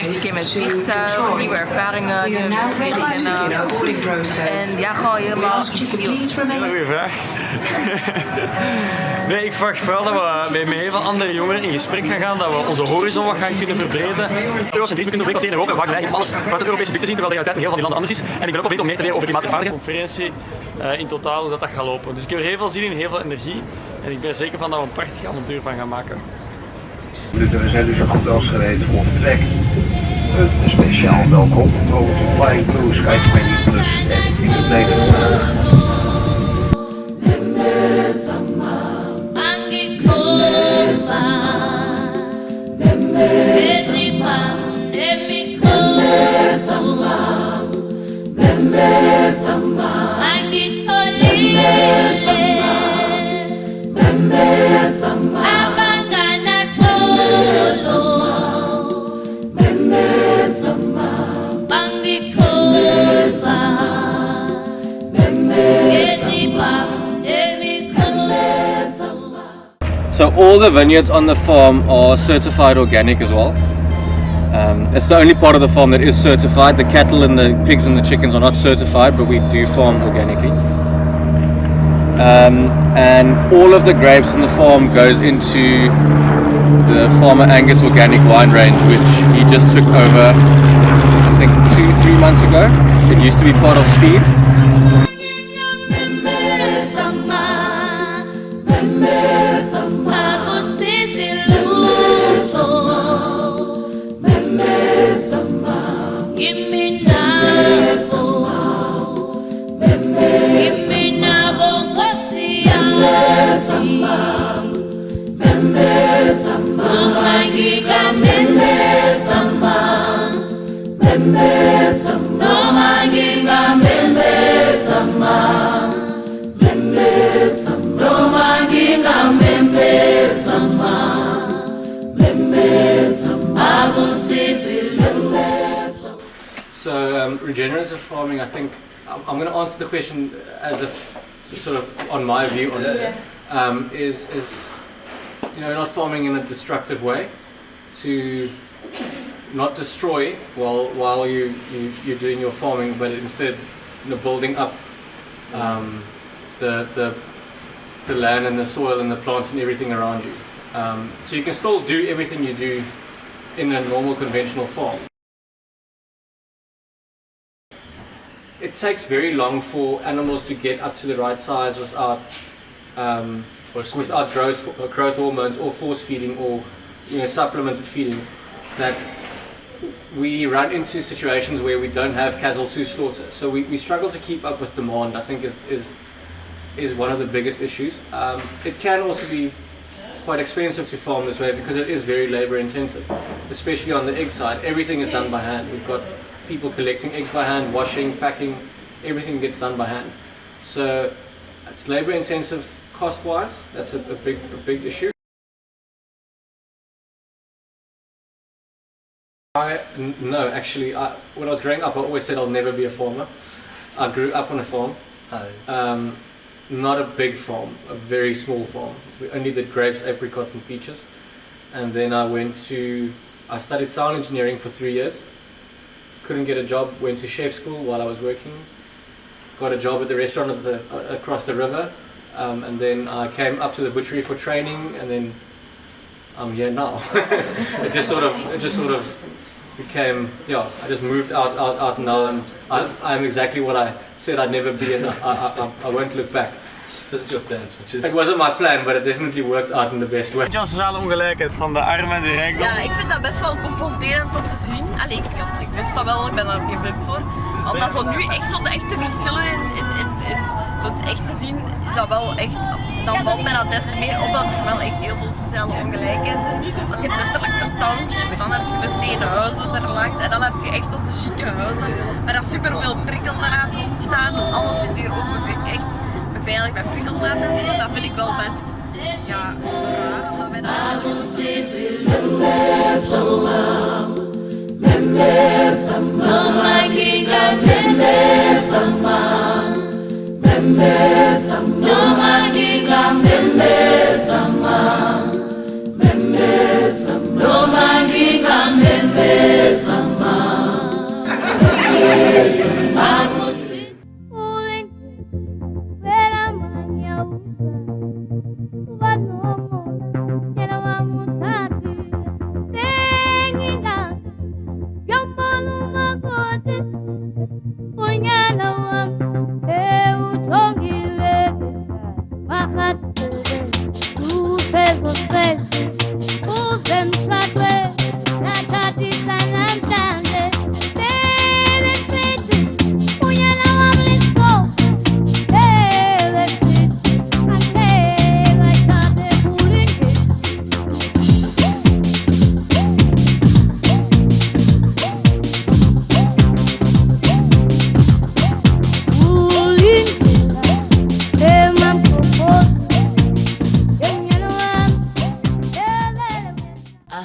muziek in mijn vliegtuig, nieuwe ervaringen, nieuwe mensen leren kennen. En ja, gewoon helemaal iets nieuws. Goeie vraag. Nee, ik verwacht vooral dat we met heel veel andere jongeren in gesprek gaan gaan, dat we onze horizon wat gaan kunnen verbreden. Eurocentrisme kunnen doorbreken tegen Europa en vaak neiging om alles vanuit het Europese blik te zien, terwijl de realiteit in heel veel van die landen anders is. En ik ben ook op weg om meer te leren over klimaatrechtvaardigheid. Conferentie in totaal, hoe dat gaat lopen. Dus ik heb er heel veel zin in, heel veel energie. En ik ben zeker van dat we een prachtig avontuur van gaan maken. We zijn dus goed als gereed voor vertrek. Een speciaal welkom over de Flying Crew scheidsministers en vliegtuigen. So all the vineyards on the farm are certified organic as well. It's the only part of the farm that is certified. The cattle and the pigs and the chickens are not certified, but we do farm organically. And all of the grapes on the farm goes into the Farmer Angus organic wine range, which he just took over, I think 2-3 months ago. It used to be part of Speed. So regenerative farming, I think I'm going to answer the question as if sort of on my view on it, is you know, not farming in a destructive way, to not destroy while you're doing your farming, but instead, you know, building up the land and the soil and the plants and everything around you. So you can still do everything you do in a normal conventional farm. It takes very long for animals to get up to the right size without growth hormones or force feeding or, you know, supplemented feeding. That we run into situations where we don't have cattle to slaughter, so we struggle to keep up with demand. I think is one of the biggest issues. It can also be quite expensive to farm this way because it is very labor intensive, especially on the egg side. Everything is done by hand. We've got people collecting eggs by hand, washing, packing, everything gets done by hand. So it's labor intensive cost wise. That's a big issue. No, actually, when I was growing up, I always said I'll never be a farmer. I grew up on a farm. Not a big farm, a very small farm. We only did grapes, apricots and peaches. And then I studied sound engineering for 3 years. Couldn't get a job, went to chef school while I was working. Got a job at the restaurant across the river. And then I came up to the butchery for training, and then I'm here now. it just sort of became, yeah, I just moved out now, and I'm exactly what I said I'd never be, and I won't look back. Was het jouw plan? It wasn't my plan, but it definitely worked out in the best way. De sociale ongelijkheid van de armen en de rijkdom. Ja, ik vind dat best wel confronterend om te zien. Allee, ik wist dat wel, ik ben er niet blind voor. Omdat zo nu echt zo de echte verschillen in zo echt te zien, is dat wel echt, dan valt mij dat des te meer op dat er wel echt heel veel sociale ongelijkheid is. Want je hebt letterlijk een township, dan heb je de stenen huizen erlangs en dan heb je echt tot de chique huizen. Waar er super veel prikkeldraad ontstaan, alles is hier ook echt beveiligd met prikkeldraad en zo. Dat vind ik wel best, ja, raar. No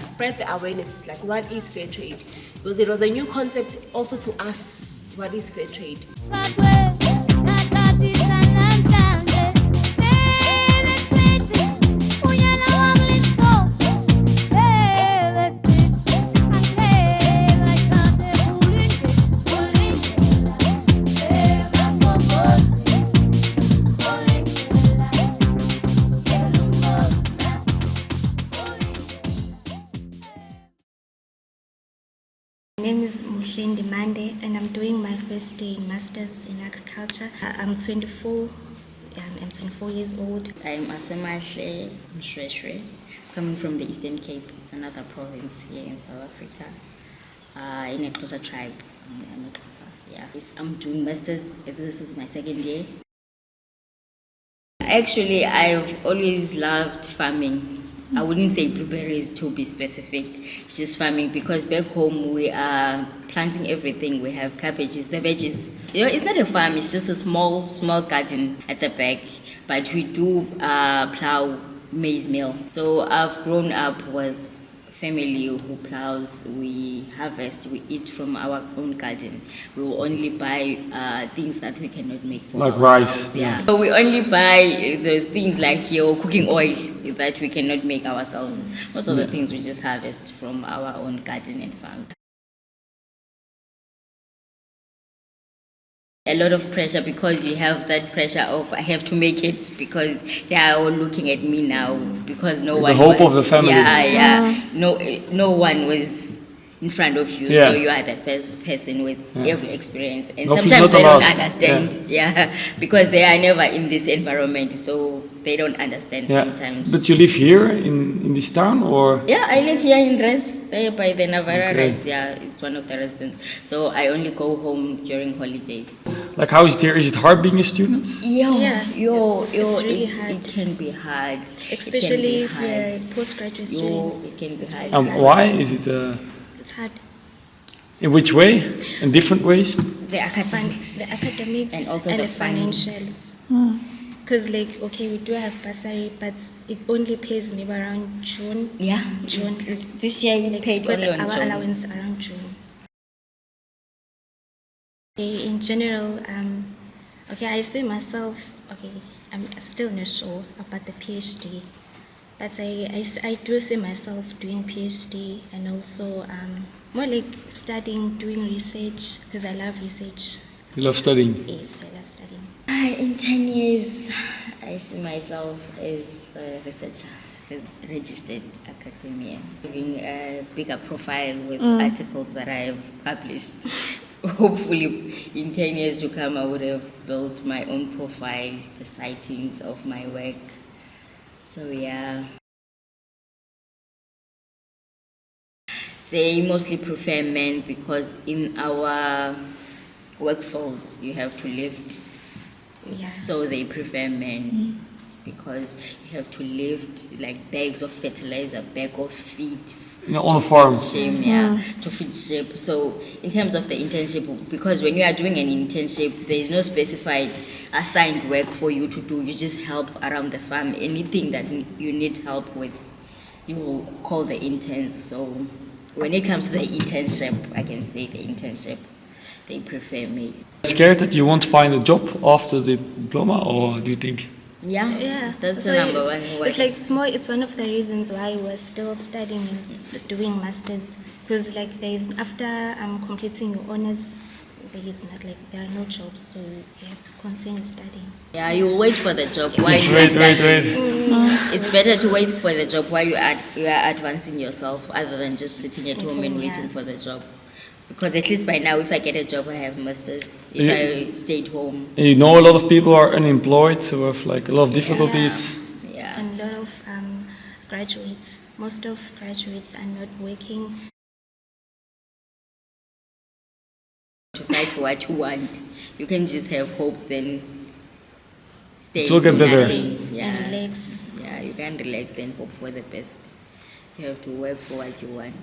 Spread the awareness, like what is fair trade? Because it was a new concept also to us, what is fair trade? My name is Muhlindi Mande and I'm doing my first year in Masters in Agriculture. I'm 24. I'm 24 years old. I'm Asemahle Mshweshwe, coming from the Eastern Cape. It's another province here in South Africa, in a Xhosa tribe. I'm a Xhosa, yeah. I'm doing Masters. This is my second year. Actually, I've always loved farming. I wouldn't say blueberries to be specific. It's just farming because back home we are planting everything. We have cabbages, the veggies. You know, it's not a farm. It's just a small garden at the back. But we do plow maize meal. So I've grown up with family who plows. We harvest. We eat from our own garden. We will only buy things that we cannot make for Like ourselves. rice. Yeah. So we only buy those things like here, cooking oil that we cannot make ourselves. Most of the things we just harvest from our own garden and farms. A lot of pressure because you have that pressure of I have to make it because they are all looking at me now because no one. The hope was, of the family. Yeah. No one was in front of you, Yeah. so you are the first person with every experience, and Not sometimes the they don't last. understand. Yeah, because they are never in this environment, so they don't understand sometimes. But you live here in this town, or? Yeah, I live here in Res, there by the Navarra Okay. Res. Yeah, it's one of the residents. So I only go home during holidays. Like, how is it here? Is it hard being a student? Yeah, it's really it, hard. It can be hard. Especially It if can be you're hard. postgraduate students. It can be hard. Why is it? It's hard. In which way? In different ways? The academics. The academics And also and the the financials. Because like, okay, we do have bursary, but it only pays maybe around June. Yeah, June. This year you paid Got only on our June. allowance around June. Okay, in general, okay, I say myself, okay, I'm still not sure about the PhD, but I do see myself doing PhD and also more like studying, doing research, because I love research. You love studying. Yes, I love studying. In 10 years, I see myself as a researcher, registered academician, having a bigger profile with articles that I have published. Hopefully, in 10 years to come, I would have built my own profile, the sightings of my work. So yeah. They mostly prefer men because in our work field, you have to lift. Yeah. So they prefer men because you have to lift like bags of fertilizer, bag of feed. On a farm. To feed sheep. So in terms of the internship, because when you are doing an internship, there is no specified assigned work for you to do. You just help around the farm. Anything that you need help with, you will call the interns. So when it comes to the internship, I can say the internship, they prefer me. Scared that you won't find a job after the diploma, or do you think? Yeah, That's so the number it's, one. It's like it's one of the reasons why we're still studying and doing masters, because like there is after completing your honors, there are no jobs, so you have to continue studying. Yeah, you wait for the job while Just you are wait. studying. It's better to wait for the job while you are advancing yourself, other than just sitting at home and waiting for the job. Because at least by now, if I get a job, I have masters. If I stayed home. And you know, a lot of people are unemployed, who have like a lot of difficulties. Yeah. And a lot of graduates. Most of graduates are not working. To fight for what you want. You can just have hope, then stay. It's all get better. Yeah. And relax. Yeah, you can relax and hope for the best. You have to work for what you want.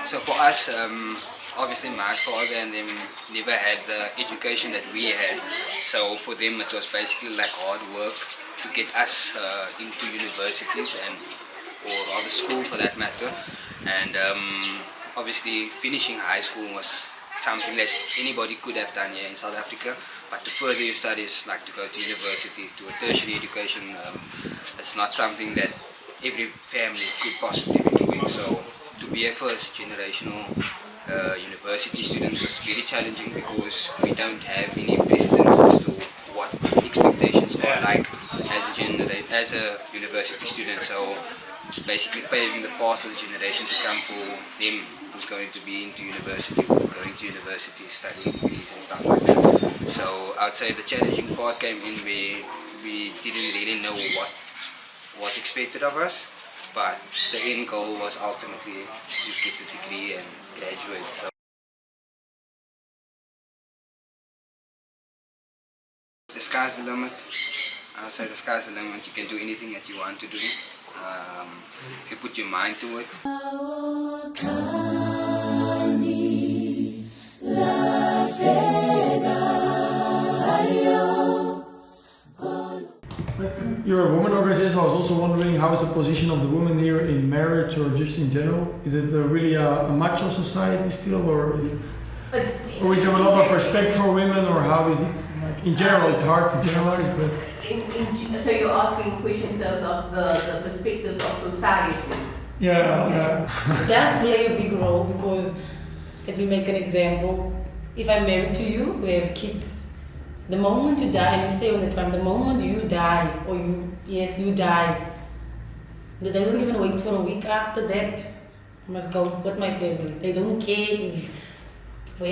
So for us, obviously my father and them never had the education that we had. So for them it was basically like hard work to get us into universities or rather school for that matter. And obviously finishing high school was something that anybody could have done here in South Africa. But to further your studies, like to go to university, to a tertiary education, it's not something that every family could possibly be doing. So to be a first generational university student was very challenging because we don't have any precedents as to what expectations are like as a university student. So it's basically paving the path for the generation to come for them who's going to be into university or going to university, studying degrees and stuff like that. So I would say the challenging part came in where we didn't really know what was expected of us, but the end goal was ultimately to get the degree and graduate. So the sky's the limit. I would say the sky's the limit. You can do anything that you want to do. If you put your mind to it. You're a woman organization. I was also wondering, how is the position of the woman here in marriage or just in general? Is it really a macho society still, or is there a lot of respect for women, or how is it? Like, in general, it's hard to generalize. But so you're asking a question in terms of the perspectives of society? yeah. It does play a big role because, let me make an example. If I'm married to you, we have kids. The moment you die, you stay on the farm. The moment you die, you die. They don't even wait for a week after that. I must go with my family. They don't care if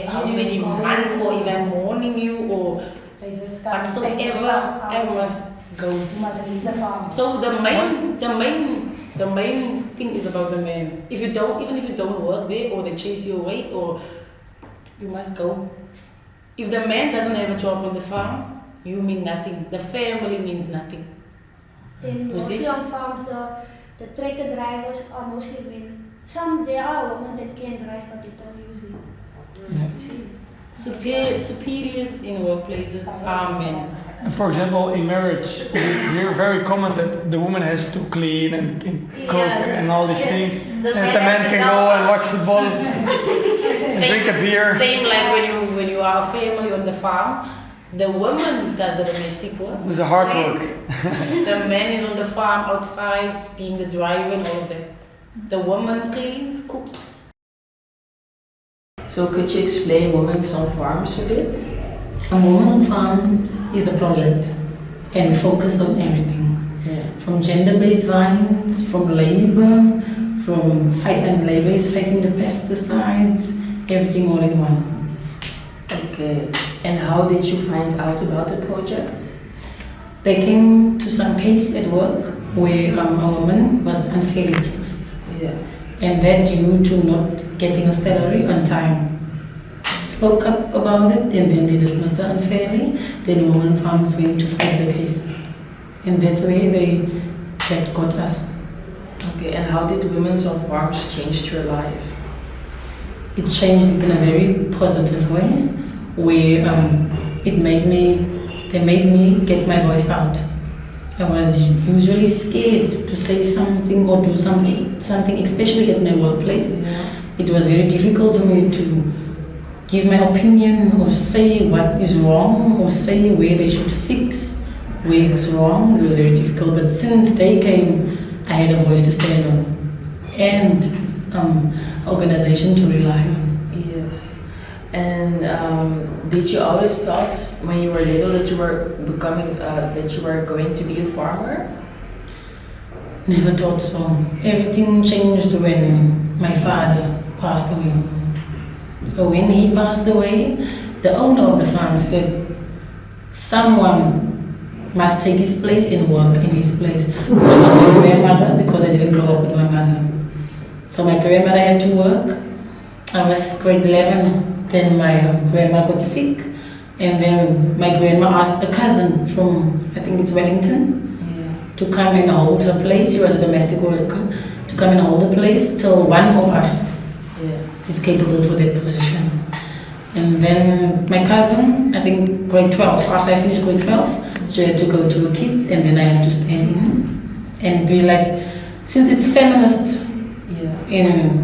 how many months or if I'm mourning you or whatsoever. I must go. You must leave the farm. So the main thing is about the man. Even if you don't work there or they chase you away, or you must go. If the man doesn't have a job on the farm, you mean nothing. The family means nothing. Mostly on farms, the tractor drivers are mostly men. There are women that can drive, but they don't use it. Superiors in workplaces are men. And for example, in marriage, it's here very common that the woman has to clean and cook and all these things, and the man can go and watch football and drink a beer. Same like when you are a family on the farm, the woman does the domestic work. It's a hard work. The man is on the farm outside, being the driver and all of that. The woman cleans, cooks. So could you explain women on farms a bit? A woman on farms is a project and we focus on everything. From gender-based violence, from labor, labor is fighting the pesticides, everything all in one. Okay, and how did you find out about the project? They came to some case at work where a woman was unfairly dismissed. And that due to not getting a salary on time. Spoke up about it and then they dismissed her unfairly. Then women farms went to fight the case. And that's where that got us. Okay, and how did women on farms change your life? It changed in a very positive way, where they made me get my voice out. I was usually scared to say something or do something, especially at my workplace. It was very difficult for me to give my opinion or say what is wrong or say where they should fix where it's wrong. It was very difficult, but since they came, I had a voice to stand on and organization to rely on. Yes. And did you always thought when you were little that you were going to be a farmer? Never thought so. Everything changed when my father passed away. So when he passed away, the owner of the farm said, someone must take his place and work in his place, which was my grandmother, because I didn't grow up with my mother. So my grandmother had to work. I was grade 11, then my grandma got sick, and then my grandma asked a cousin from, I think it's Wellington, to come and hold her place. She was a domestic worker, to come and hold the place till one of us is capable for that position. And then my cousin, I think grade 12, after I finished grade 12, she had to go to the kids, and then I have to stand in and be like, since it's feminist in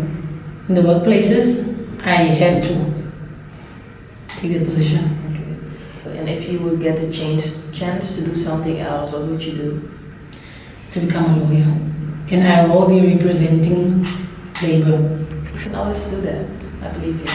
the workplaces, I had to take that position. Okay. And if you would get the chance to do something else, what would you do? To become a lawyer. And I will be representing labor. You can always do that. I believe you.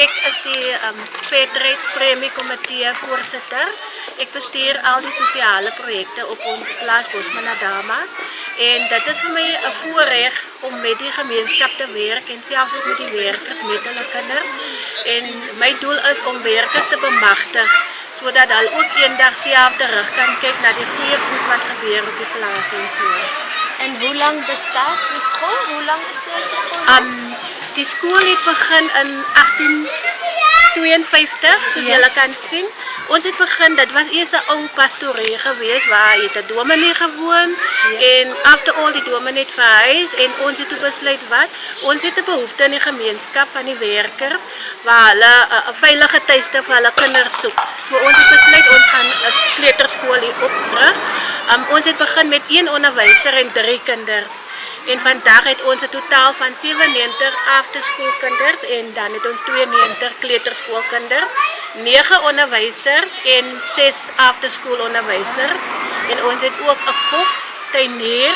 Ik is de fairtrade premiecomitee voorzitter. Ik bestuur al die sociale projecten op ons plaats Bosmanadama. En dat is voor mij een voorrecht om met die gemeenschap te werken en zelfs ook met die werkers, met hulle kinderen. En mijn doel is om werkers te bemachtigen, zodat hulle ook eendag zelf terug kan kijken naar die goede goed wat gebeurt op die plaats en zo. En hoe lang bestaat de school? Hoe lang is deze school? Die school het begin in 1852, zoals jullie kan zien. Ons het begin, dat was eerst een oude pastorie geweest, waar je de dominee gewoond. En after all die dominee het verhuisd en ons het besluit wat. Ons het de behoefte in die gemeenschap van die werker, waar hulle een veilige thuiste vir hulle kinders soek. So ons het besluit, ons gaan een kleuterschool hier oprig. Ons het begin met 1 onderwijzer en 3 kinders. En vandaag het ons een totaal van 97 afterschoolkinders en dan het ons 92 kleuterschoolkinders, 9 onderwijzers en 6 afterschoolonderwijzers. En ons het ook een kok, tuinier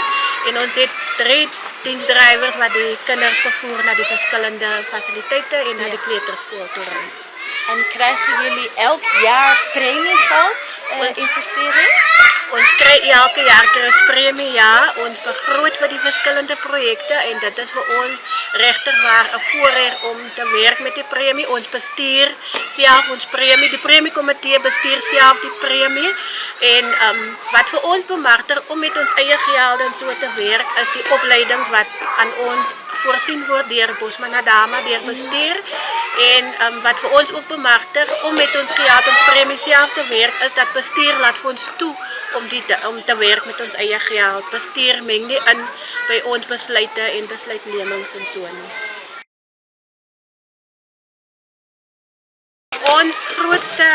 en ons het 3 dienstdrijvers wat die kinders vervoer naar die verschillende faciliteiten en naar de kleuterschool toe rijden. En krijgen jullie elk jaar premiegeld investering? Ons krijgt elke jaar premie, ja. Ons begroot voor die verschillende projecten en dat is voor ons rechter waar een voorrecht om te werken met die premie. Ons bestuur zelf ons premie, de premiecomité bestuurt zelf die premie. En wat voor ons bemachtigt om met ons eigen geld en zo te werken is die opleiding wat aan ons voorzien wordt door Bosmanadama, door bestuur. En wat voor ons ook bemachtigt om met ons geld en premie zelf te werken is dat bestuur laat voor ons toe om te werken met ons eigen geld. Bestuur meng nie in bij ons besluiten en besluitnemings en so nie. Ons grootste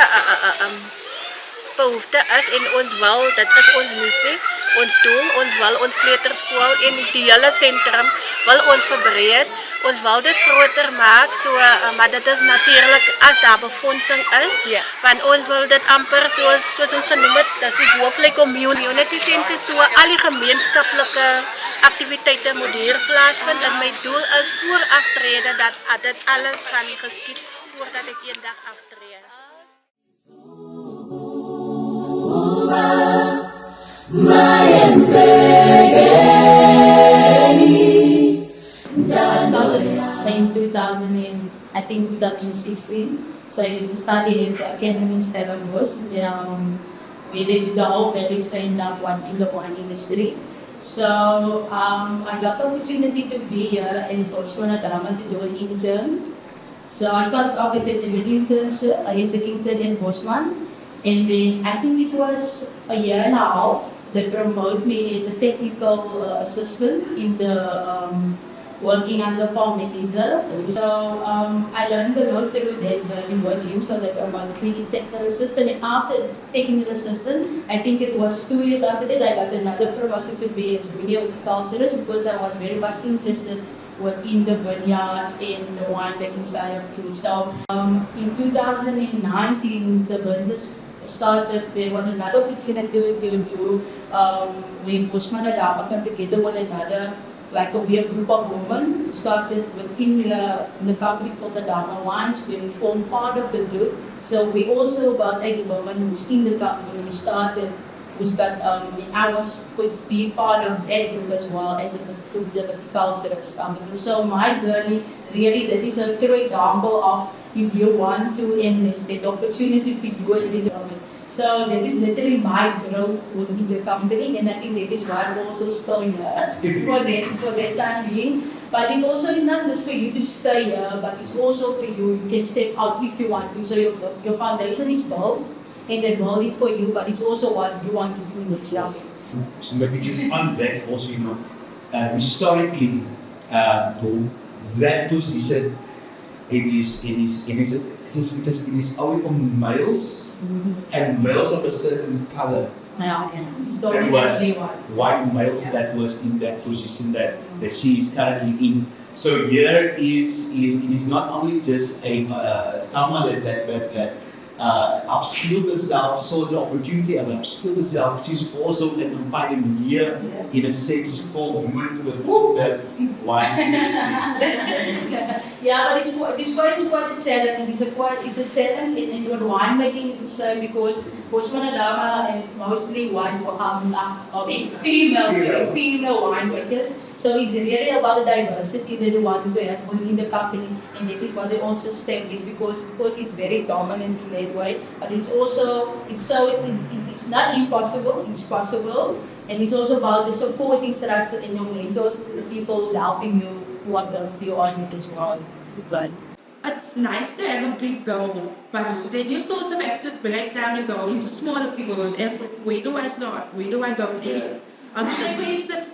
behoefte is en ons wil, dat is ons missie, ons doel, ons wil ons kleuterschool en die hele centrum wil ons verbreed, ons wil dit groter maak, so, maar dit is natuurlijk as daar befondsing is, want ons wil dit amper soos ons genoem het, dat is die hoofdelijk community center, so al die gemeenskaplike activiteiten moet hier plaasvind en my doel is voor aftrede dat dit alles gaan geskied voordat ek eendag aftree. I started in 2016. So I used to study in the academy instead of us. We did the whole Drakenstein in the wine industry. So I got the opportunity to be here in Bosmanadama to do an intern. So I started off with the internship. I was an intern in Bosman. And then I think it was a year and a half they promote me as a technical assistant in the working under farm mechanism. So I learned a lot through that journey with him, so that I'm a technical assistant. And after technical assistant, I think it was 2 years after that, I got another promotion to be as video culturist, because I was very much interested within the vineyards and the winemaking side of things. So in 2019, the business started. There was another opportunity to do when Bushman and Dama came together with another, like a group of women, started within the company called the Dama Wines. We formed part of the group. So we also about 8 women who's in the company when we started. I was could be part of that group as well as the culturist company. So my journey, really, that is a true example of if you want to, and there's the opportunity for you as in the company. So this is literally my growth within the company, and I think that is why I'm also still here for that time being. But it also is not just for you to stay here, but it's also for you can step out if you want to. So your foundation is built, and they build it for you, but it's also what you want to do in yourself. So maybe just on that also, historically, that position, it is only for males, and males of a certain color. There was white males that was in that position that she is currently in. So here it is not only just a someone that upskill herself, saw the opportunity and upskill herself. She's also an pioneer in a sense for women with the wine industry. Yeah, but it's quite a challenge. It's a challenge in what winemaking is the same, because Botswana Dama and mostly female winemakers. So it's really about the diversity that they want to have within the company, and that is what they also establish, because it's very dominant in that way. But it's not impossible, it's possible, and it's also about the supporting structure and your mentors, the people who's helping you, what else do you want it as well. But it's nice to have a big goal, but then you sort of have to break down the goal into smaller goals. As where do I start? Where do I go next? So for instance,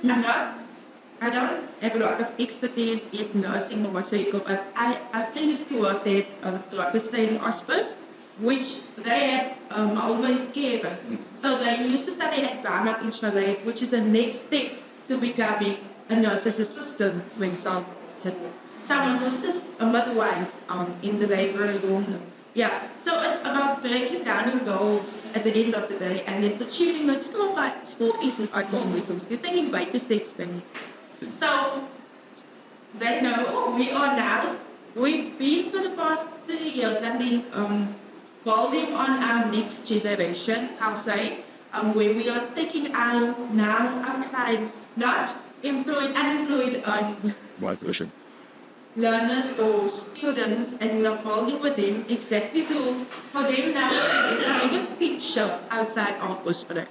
I don't have a lot of expertise in nursing or whatsoever, but I finished to work at Drakenstein hospice, which they had always carers. So they used to study at Daarnaast, which is the next step to becoming a nurse's assistant, for example. Someone to assist a midwife in the labor room. Yeah, so it's about breaking down your goals at the end of the day and then achieving it still like small pieces of goals. You're taking baby steps, then. So they know we are now, we've been for the past 3 years and then building on our next generation, I'll say, where we are taking our now outside, not employed, unemployed learners or students, and we are building with them exactly for them now to get a picture outside of Bushman.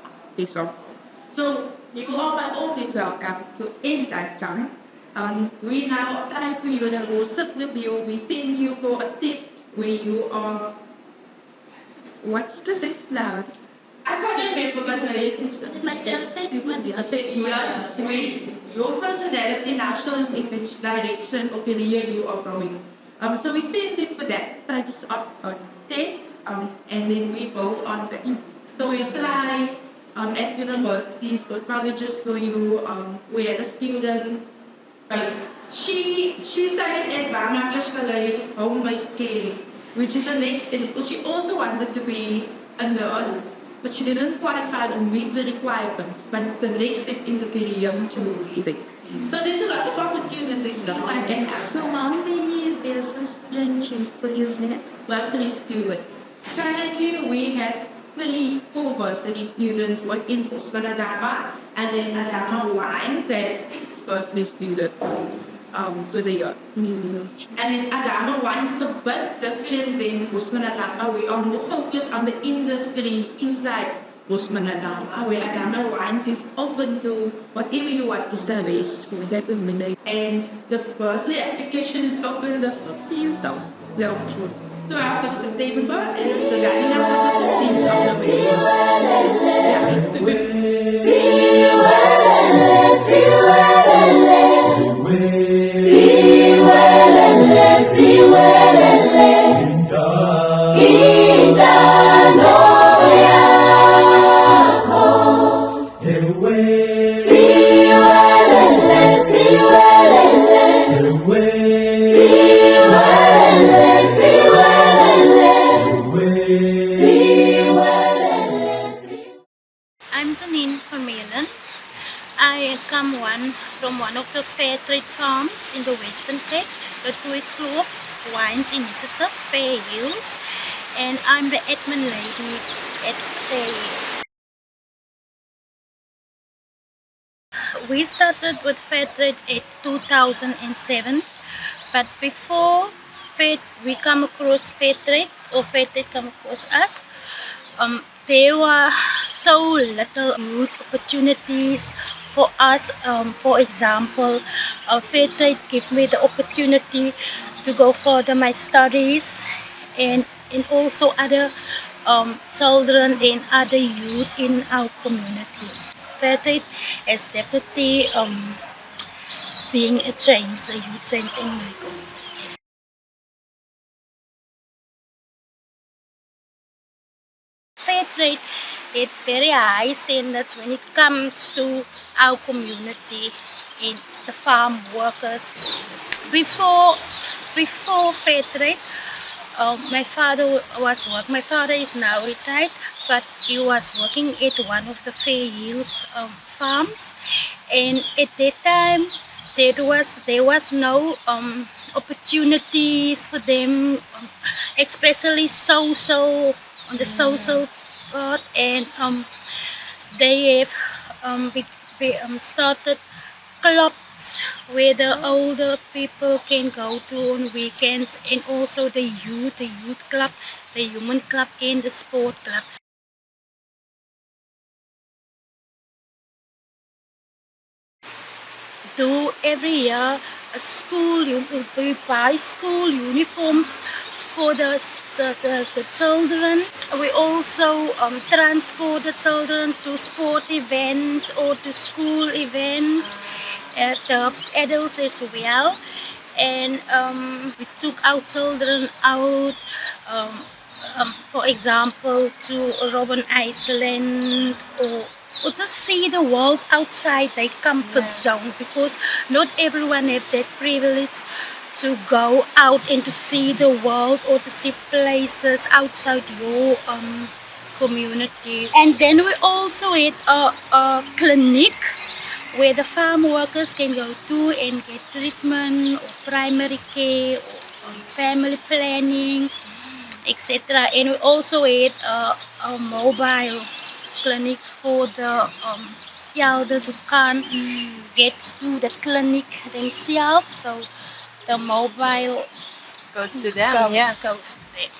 So you are by all means welcome to any time. We now apply for you and we'll sit with you. We send you for a test where you are. What's the test now? I can't remember, but it's like an assessment. Yes, your personality now shows in which direction or career you are going. So we send them for that types of test, and then we build on them. So we fly at universities or colleges for you. We had a student. She studied at Daarnaast home-based care, which is the next thing, because she also wanted to be a nurse, but she didn't qualify and meet the requirements. But it's the next step in the career to move it. So there's a lot of opportunities like that. So Monday there's some students for you there. Bursary students. Currently we have 4 bursary students working in Zuid-Afrika, and then Adama Wines has 6 bursary students to the year. And then Adama Wines is a bit different than Zuid-Afrika. We are more focused on the industry inside Zuid-Afrika, where Adama Wines is open to whatever you want to service. And the bursary application is open the 15th of September. 12th of September, and it's running up to the 15th of November. watermelon. I come from one of the fairtrade farms in the Western Cape, the Toits Kloof Wines Initiative, Fair Yields, and I'm the admin lady at Fair Yields. We started with Fairtrade in 2007, but before we come across Fairtrade or Fairtrade come across us, there were so little youth opportunities for us. For example, Fairtrade gave me the opportunity to go further my studies and also other children and other youth in our community. Fairtrade is definitely being a youth change in my community. Fairtrade is very high standards when it comes to our community and the farm workers. Before Fairtrade, my father is now retired, but he was working at one of the Fair Yields farms, and at that time there was no opportunities for them, especially social on the social part, and they have started clubs where the older people can go to on weekends, and also the youth club, the human club, and the sport club. Do every year we buy school uniforms for the children. We also transport the children to sport events or to school events, the adults as well, and we took our children out, for example, to Robben Island, or just see the world outside their comfort zone, because not everyone have that privilege to go out and to see the world or to see places outside your community. And then we also had a clinic where the farm workers can go to and get treatment or primary care or family planning, etc. And we also had a mobile clinic for the elders who can't get to the clinic themselves, so the mobile goes to them. Goes to them.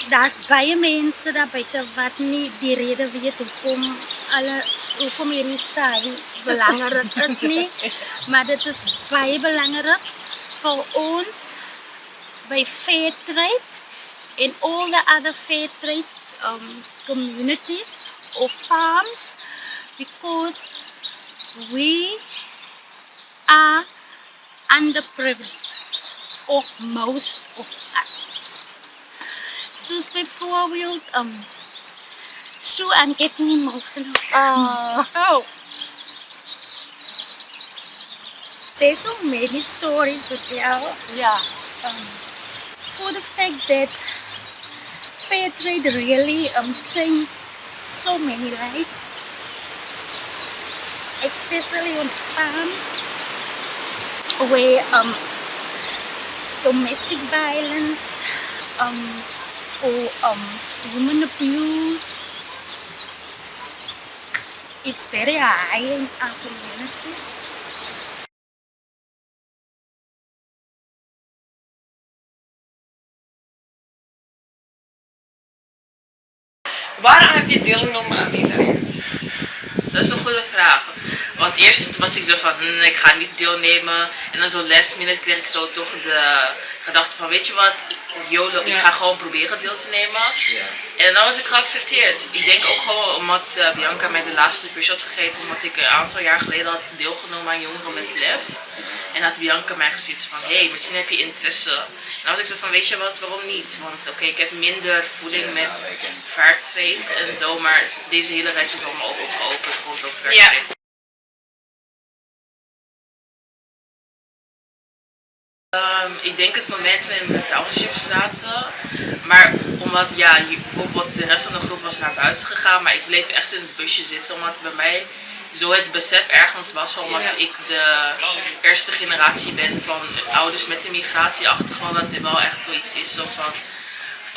Daar's baie mense daar buite wat nie die rede weet hoekom hierdie saai belangrik is nie, maar dit is baie belangrik vir ons by Fairtrade and all the other Fairtrade communities or farms, because we are underprivileged, or most of us. Soos byvoorbeeld, I'm getting emotional. There's so many stories to tell. For the fact that Fairtrade really changed so many lives, especially on farms where domestic violence or human abuse, it's very high in our community. Waarom heb je deelgenomen aan deze reis? Dat is een goede vraag. Want eerst was ik zo van, ik ga niet deelnemen. En dan zo last minute kreeg ik zo toch de gedachte van, weet je wat, YOLO, ik ga gewoon proberen deel te nemen. En dan was ik geaccepteerd. Ik denk ook gewoon omdat Bianca mij de laatste push had gegeven, omdat ik een aantal jaar geleden had deelgenomen aan Jongeren met Lef. En had Bianca mij gezegd van, hey, misschien heb je interesse. En dan was ik zo van, weet je wat, waarom niet? Want oké, ik heb minder voeling met fairtrade en zo, maar deze hele reis is allemaal ook geopend rondom fairtrade. Ik denk het moment waarin we in de townships zaten. Maar omdat bijvoorbeeld de rest van de groep was naar buiten gegaan, maar ik bleef echt in het busje zitten omdat bij mij zo het besef ergens was, omdat ik de eerste generatie ben van ouders met een migratieachtergrond, dat het wel echt zoiets is zo van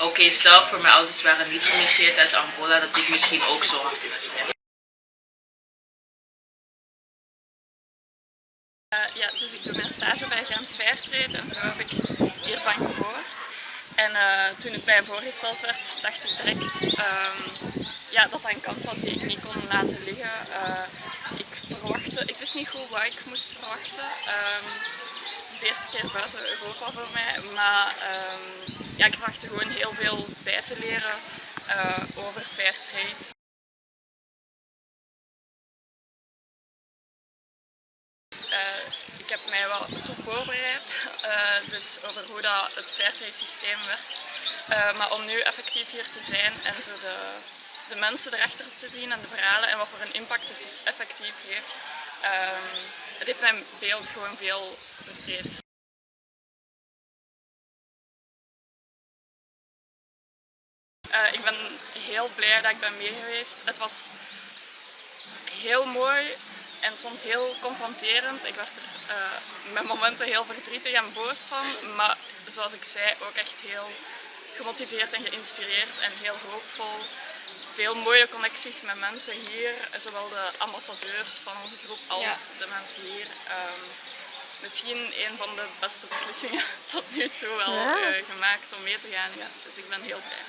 oké, stel voor mijn ouders waren niet gemigreerd uit Angola, dat ik misschien ook zo had kunnen zijn. Dus ik doe mijn stage bij fairtrade en zo heb ik hiervan gehoord. En toen het mij voorgesteld werd, dacht ik direct dat dat een kans was die ik niet kon laten liggen. Ik wist niet goed wat ik moest verwachten. Het is de eerste keer buiten Europa voor mij, maar ik verwachtte gewoon heel veel bij te leren over fairtrade. Ik heb mij wel goed voorbereid, dus over hoe dat het fairtrade systeem werkt. Maar om nu effectief hier te zijn en zo de mensen erachter te zien en de verhalen en wat voor een impact het dus effectief heeft, het heeft mijn beeld gewoon veel verbreed. Ik ben heel blij dat ik ben mee geweest. Het was heel mooi en soms heel confronterend. Ik werd er met momenten heel verdrietig en boos van, maar zoals ik zei ook echt heel gemotiveerd en geïnspireerd en heel hoopvol. Veel mooie connecties met mensen hier, zowel de ambassadeurs van onze groep als de mensen hier. Misschien een van de beste beslissingen tot nu toe wel gemaakt om mee te gaan. Ja. Dus ik ben heel blij.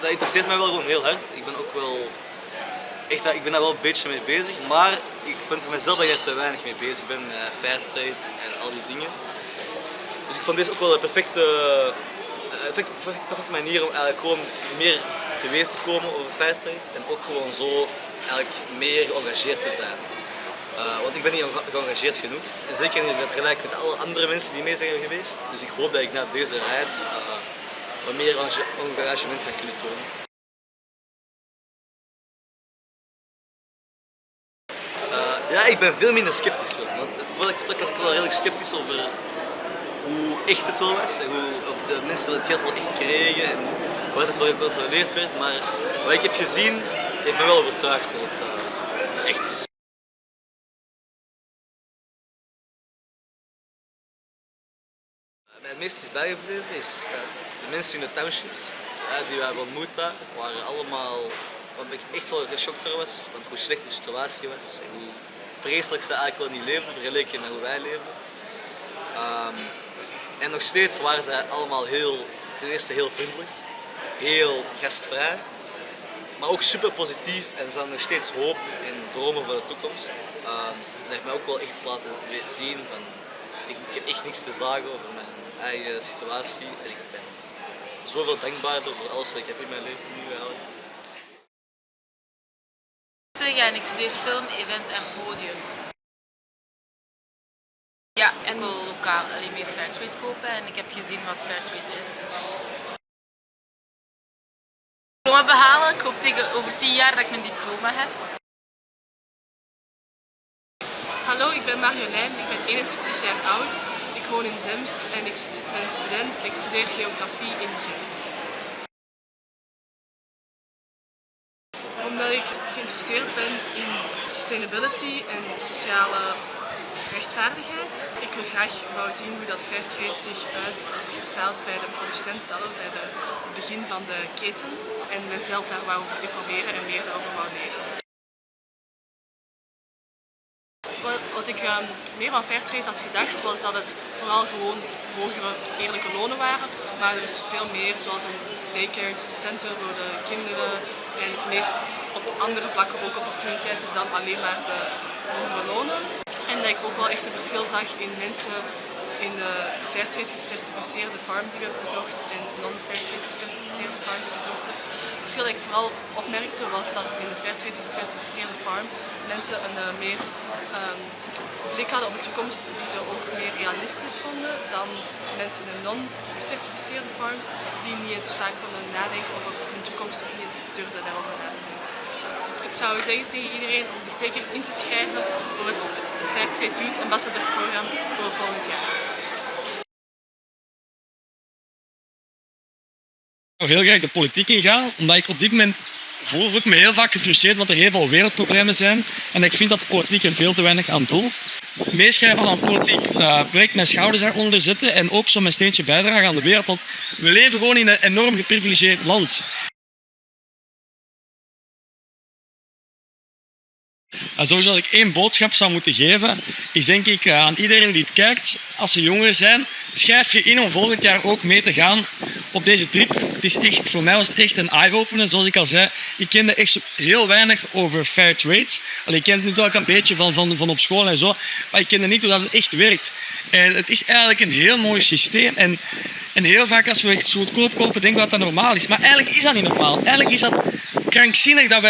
Dat interesseert mij wel gewoon heel hard. Ik ben ook wel echt, ik ben daar wel een beetje mee bezig, maar ik vind voor mezelf dat ik er te weinig mee bezig ben met fairtrade en al die dingen. Dus ik vond deze ook wel een perfecte manier om eigenlijk gewoon meer te weten te komen over fairtrade en ook gewoon zo eigenlijk meer geëngageerd te zijn. Want ik ben niet geëngageerd genoeg, en zeker in vergelijking met alle andere mensen die mee zijn geweest. Dus ik hoop dat ik na deze reis wat meer engagement ga kunnen tonen. Ik ben veel minder sceptisch. Want voordat ik vertrok was ik wel redelijk sceptisch over hoe echt het wel was. Of de mensen het geld wel echt kregen en waar het wel gecontroleerd werd. Maar wat ik heb gezien heeft me wel overtuigd dat het echt is. Het meest is bijgebleven is de mensen in de townships die we hebben ontmoet daar, waren allemaal, wat ik echt wel geschokt door was, want hoe slecht de situatie was en hoe vreselijk ze eigenlijk wel niet leefden vergeleken met hoe wij leefden. En nog steeds waren zij allemaal ten eerste heel vriendelijk, heel gastvrij, maar ook super positief en ze hadden nog steeds hoop en dromen voor de toekomst. Dus dat heeft mij ook wel echt laten zien van, ik heb echt niks te zagen over mijn eigen situatie en ik ben zoveel dankbaarder voor alles wat ik heb in mijn leven nu eigenlijk. En ik studeer film, event en podium. Ja, en ik wil lokaal alleen meer fairtrade kopen en ik heb gezien wat fairtrade is. Dus. Diploma behalen, ik hoop tegen over 10 jaar dat ik mijn diploma heb. Hallo, ik ben Marjolein, ik ben 21 jaar oud. Ik woon in Zemst en ik ben student. Ik studeer geografie in Gent. Omdat ik geïnteresseerd ben in sustainability en sociale rechtvaardigheid. Ik wil graag zien hoe dat fairtrade zich vertaalt bij de producent zelf, bij het begin van de keten. En mezelf daar wou over informeren en meer daarover wou leren. Wat ik meer van fairtrade had gedacht was dat het vooral gewoon hogere eerlijke lonen waren. Maar er is veel meer, zoals een daycare center voor de kinderen en meer op andere vlakken ook opportuniteiten dan alleen maar de hogere lonen. En dat ik ook wel echt een verschil zag in mensen in de fairtrade gecertificeerde farm die we hebben bezocht en non-fairtrade gecertificeerde farm die we bezochten. Het verschil dat ik vooral opmerkte was dat in de fairtrade gecertificeerde farm mensen een meer blik hadden op de toekomst die ze ook meer realistisch vonden dan mensen in de non-gecertificeerde farms die niet eens vaak konden nadenken over hun de toekomst of niet durfde daarover na te denken. Ik zou zeggen tegen iedereen om zich zeker in te schrijven voor het Fairtrade Youth Ambassador programma voor volgend jaar. Ik zou heel graag de politiek ingaan, omdat ik op dit moment voel ik me heel vaak gefrustreerd, want er heel veel wereldproblemen zijn. En ik vind dat de politiek er veel te weinig aan doet. Meeschrijven aan politiek, project mijn schouders daaronder zetten en ook zo mijn steentje bijdragen aan de wereld. Want we leven gewoon in een enorm geprivilegeerd land. Sowieso als ik één boodschap zou moeten geven, is denk ik aan iedereen die het kijkt, als ze jongeren zijn, schrijf je in om volgend jaar ook mee te gaan op deze trip. Het is echt, voor mij was het echt een eye-opener. Zoals ik al zei, ik kende echt heel weinig over fairtrade. Ik ken het natuurlijk een beetje van op school en zo, maar ik kende niet hoe dat het echt werkt. En het is eigenlijk een heel mooi systeem. En heel vaak als we iets goedkoop kopen, denken we dat dat normaal is. Maar eigenlijk is dat niet normaal. Eigenlijk is dat krankzinnig dat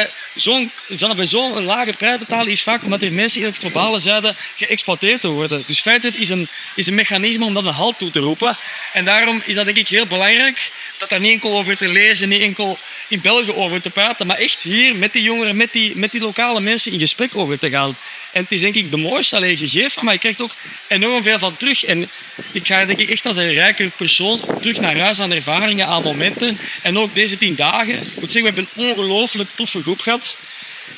we zo'n lage prijs betalen, is vaak omdat er mensen in het globale zuiden geëxploiteerd worden. Dus fairtrade is een mechanisme om dat een halt toe te roepen. En daarom is dat denk ik heel belangrijk dat daar niet enkel over te lezen, niet enkel in België over te praten, maar echt hier met die jongeren, met die lokale mensen in gesprek over te gaan. En het is denk ik de mooiste gegeven, maar je krijgt ook enorm veel van terug. En ik ga denk ik echt als een rijker persoon terug naar huis aan ervaringen, aan momenten. En ook deze 10 dagen. Ik moet zeggen, we hebben een ongelooflijk toffe groep gehad.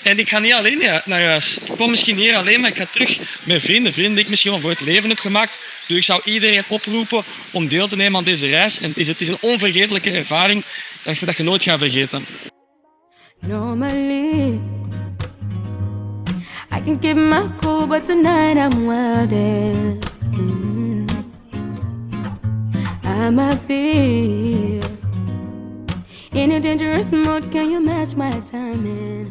En ik ga niet alleen naar huis. Ik kom misschien hier alleen, maar ik ga terug met vrienden die ik misschien wel voor het leven heb gemaakt. Dus ik zou iedereen oproepen om deel te nemen aan deze reis. En het is een onvergetelijke ervaring dat je nooit gaat vergeten. Normally, I can keep my cool, but tonight I'm wildin'. I might be in a dangerous mode. Can you match my timing?